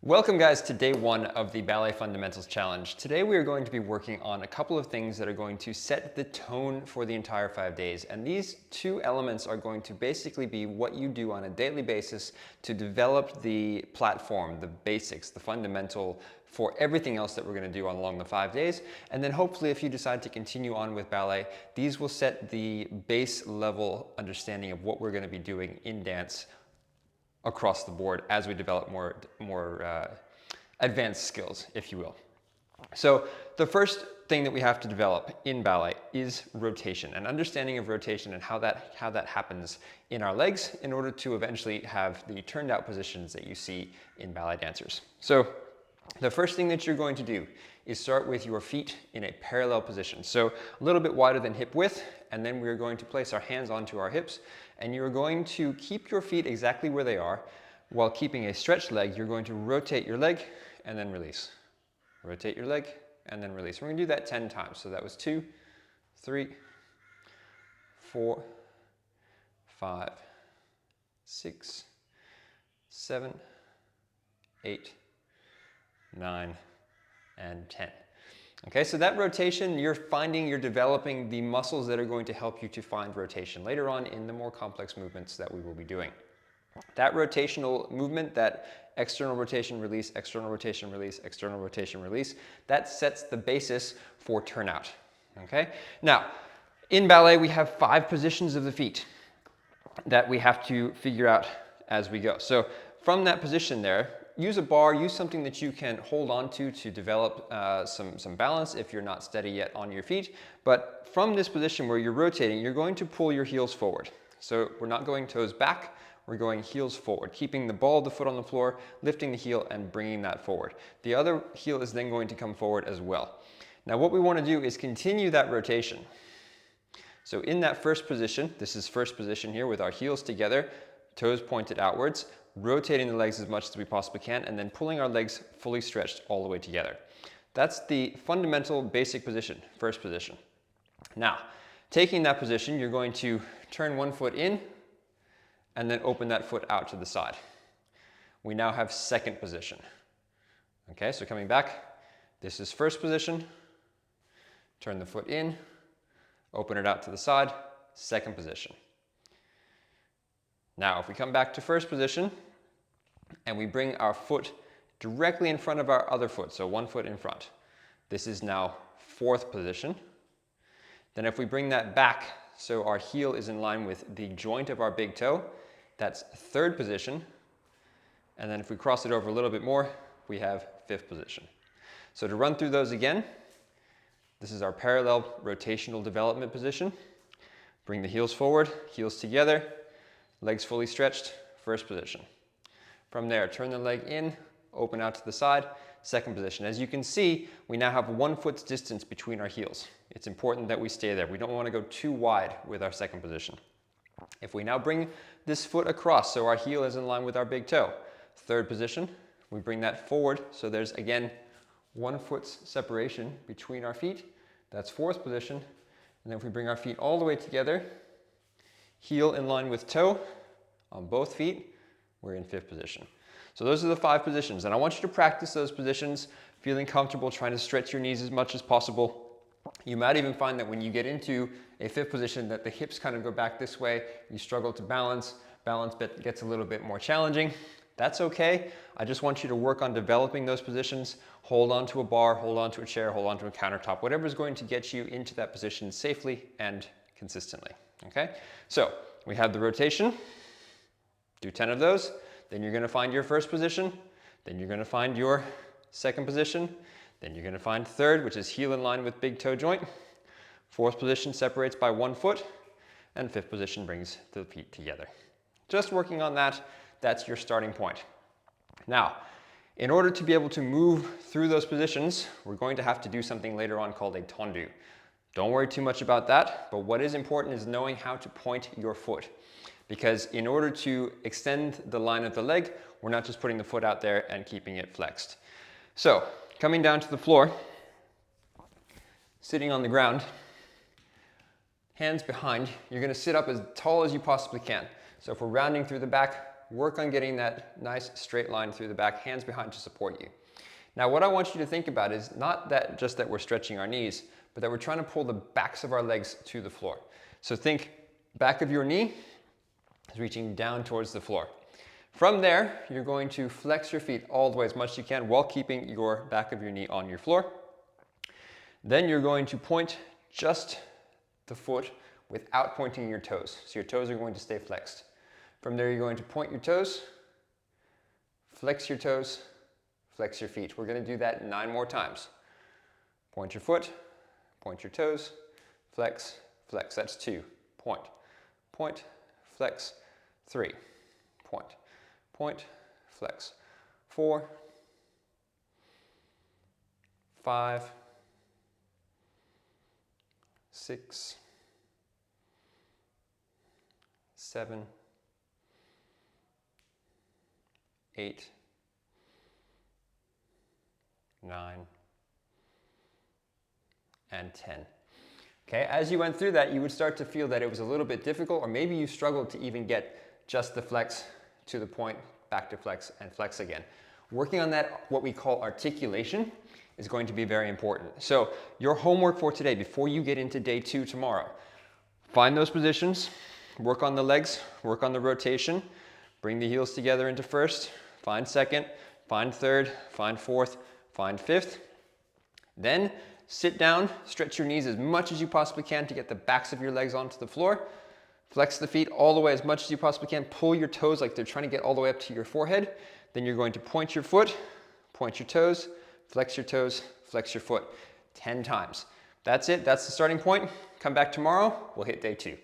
Welcome guys to day one of the Ballet Fundamentals Challenge. Today we are going to be working on a couple of things that are going to set the tone for the entire 5 days. And these two elements are going to basically be what you do on a daily basis to develop the platform, the basics, the fundamental for everything else that we're going to do along the 5 days. And then hopefully if you decide to continue on with ballet, these will set the base level understanding of what we're going to be doing in dance across the board as we develop more advanced skills, if you will. So the first thing that we have to develop in ballet is rotation, an understanding of rotation and how that happens in our legs in order to eventually have the turned out positions that you see in ballet dancers. So the first thing that you're going to do is start with your feet in a parallel position. So a little bit wider than hip width, and then we're going to place our hands onto our hips, and you're going to keep your feet exactly where they are while keeping a stretched leg. You're going to rotate your leg and then release. Rotate your leg and then release. We're going to do that 10 times. So that was 2, 3, 4, 5, 6, 7, 8, 9, and 10. Okay, so that rotation, you're developing the muscles that are going to help you to find rotation later on in the more complex movements that we will be doing. That rotational movement, that external rotation, release, external rotation, release, external rotation, release, that sets the basis for turnout. Okay, now in ballet we have 5 positions of the feet that we have to figure out as we go. So from that position there, use a bar, use something that you can hold on to develop some balance if you're not steady yet on your feet. But from this position where you're rotating, you're going to pull your heels forward. So we're not going toes back, we're going heels forward, keeping the ball of the foot on the floor, lifting the heel and bringing that forward. The other heel is then going to come forward as well. Now what we want to do is continue that rotation. So in that first position, this is first position here with our heels together, toes pointed outwards, rotating the legs as much as we possibly can, and then pulling our legs fully stretched all the way together. That's the fundamental basic position, first position. Now, taking that position, you're going to turn one foot in and then open that foot out to the side. We now have second position. Okay, so coming back, this is first position, turn the foot in, open it out to the side, second position. Now, if we come back to first position and we bring our foot directly in front of our other foot, so one foot in front, this is now fourth position. Then if we bring that back so our heel is in line with the joint of our big toe, that's third position. And then if we cross it over a little bit more, we have fifth position. So to run through those again, this is our parallel rotational development position. Bring the heels forward, heels together, legs fully stretched, first position. From there, turn the leg in, open out to the side, second position. As you can see, we now have 1 foot's distance between our heels. It's important that we stay there. We don't want to go too wide with our second position. If we now bring this foot across so our heel is in line with our big toe, third position, we bring that forward so there's again 1 foot's separation between our feet. That's fourth position. And then if we bring our feet all the way together, heel in line with toe on both feet, we're in fifth position. So those are the 5 positions, and I want you to practice those positions, feeling comfortable, trying to stretch your knees as much as possible. You might even find that when you get into a fifth position that the hips kind of go back this way, you struggle to balance gets a little bit more challenging. That's okay. I just want you to work on developing those positions. Hold on to a bar, hold on to a chair, hold on to a countertop, whatever is going to get you into that position safely and consistently. Okay, so we have the rotation, do 10 of those, then you're going to find your first position, then you're going to find your second position, then you're going to find third, which is heel in line with big toe joint, fourth position separates by 1 foot, and fifth position brings the feet together. Just working on that, that's your starting point. Now, in order to be able to move through those positions, we're going to have to do something later on called a tendu. Don't worry too much about that, but what is important is knowing how to point your foot. Because in order to extend the line of the leg, we're not just putting the foot out there and keeping it flexed. So, coming down to the floor, sitting on the ground, hands behind, you're going to sit up as tall as you possibly can. So if we're rounding through the back, Work on getting that nice straight line through the back, hands behind to support you. Now what I want you to think about is not that just that we're stretching our knees, but that we're trying to pull the backs of our legs to the floor. So think back of your knee is reaching down towards the floor. From there, you're going to flex your feet all the way as much as you can while keeping your back of your knee on your floor. Then you're going to point just the foot without pointing your toes. So your toes are going to stay flexed. From there, you're going to point your toes, flex your toes, flex your feet. We're going to do that 9 more times. Point your foot, point your toes, flex, flex. That's 2. Point, point, flex. 3. Point, point, flex. 4, 5, 6, 7, 8, 9, and 10. Okay, as you went through that, you would start to feel that it was a little bit difficult, or maybe you struggled to even get just the flex to the point, back to flex, and flex again. Working on that, what we call articulation, is going to be very important. So your homework for today, before you get into day 2 tomorrow, find those positions, work on the legs, work on the rotation, bring the heels together into first, find second, find third, find fourth, find fifth. Then sit down, stretch your knees as much as you possibly can to get the backs of your legs onto the floor. Flex the feet all the way as much as you possibly can. Pull your toes like they're trying to get all the way up to your forehead. Then you're going to point your foot, point your toes, flex your foot 10 times. That's it. That's the starting point. Come back tomorrow. We'll hit day 2.